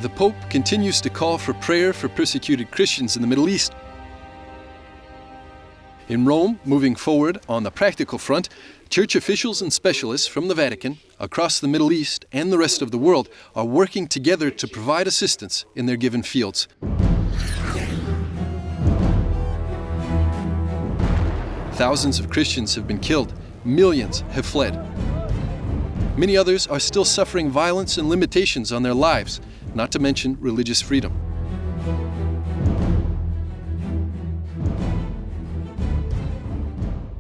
The Pope continues to call for prayer for persecuted Christians in the Middle East. In Rome, moving forward on the practical front, church officials and specialists from the Vatican, across the Middle East and the rest of the world, are working together to provide assistance in their given fields. Thousands of Christians have been killed, millions have fled. Many others are still suffering violence and limitations on their lives, not to mention religious freedom.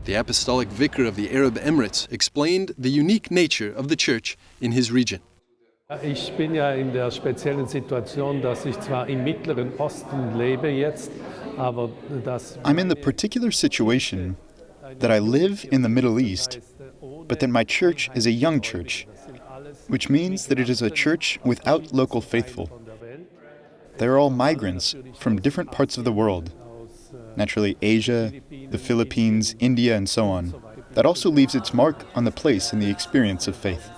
The Apostolic Vicar of the Arab Emirates explained the unique nature of the Church in his region. Ich bin ja in der speziellen Situation, dass ich zwar im Mittleren Osten lebe jetzt, aber das I'm in the particular situation that I live in the Middle East, but that my church is a young church, which means that it is a church without local faithful. They're all migrants from different parts of the world, naturally Asia, the Philippines, India, and so on. That also leaves its mark on the place in the experience of faith.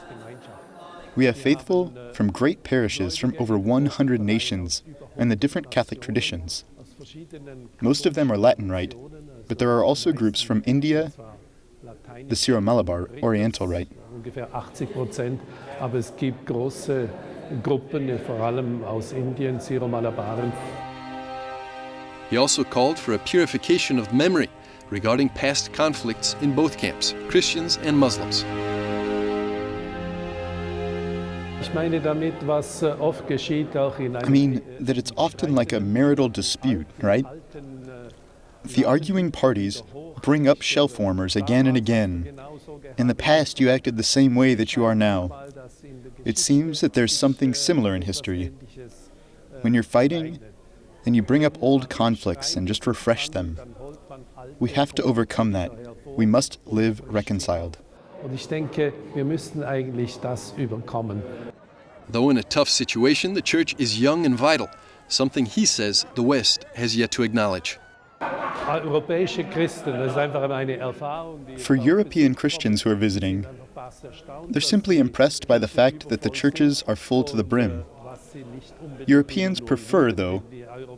We have faithful from great parishes from over 100 nations and the different Catholic traditions. Most of them are Latin Rite, but there are also groups from India, the Syro-Malabar Oriental Rite. Ungefähr 80%, aber es gibt große Gruppen, vor allem aus Indien, Syro-Malabaren. He also called for a purification of memory regarding past conflicts in both camps, Christians and Muslims. I mean that it's often like a marital dispute, right? The arguing parties bring up shelf warmers again and again. In the past, you acted the same way that you are now. It seems that there's something similar in history. When you're fighting, then you bring up old conflicts and just refresh them. We have to overcome that. We must live reconciled. Though in a tough situation, the Church is young and vital, something he says the West has yet to acknowledge. For European Christians who are visiting, they're simply impressed by the fact that the churches are full to the brim. Europeans prefer, though,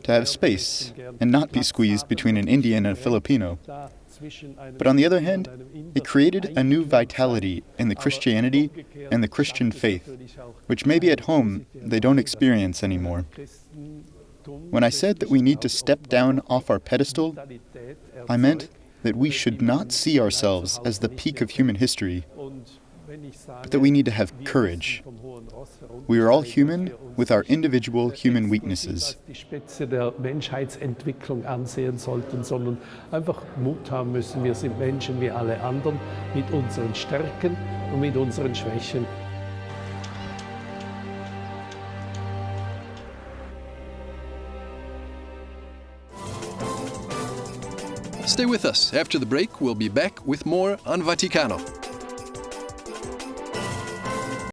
to have space and not be squeezed between an Indian and a Filipino. But on the other hand, it created a new vitality in the Christianity and the Christian faith, which maybe at home they don't experience anymore. When I said that we need to step down off our pedestal, I meant that we should not see ourselves as the peak of human history, but that we need to have courage. We are all human with our individual human weaknesses. Einfach Mut haben müssen. Wir sind Menschen wie alle anderen mit unseren Stärken und mit unseren Schwächen. Stay with us. After the break, we'll be back with more on Vaticano.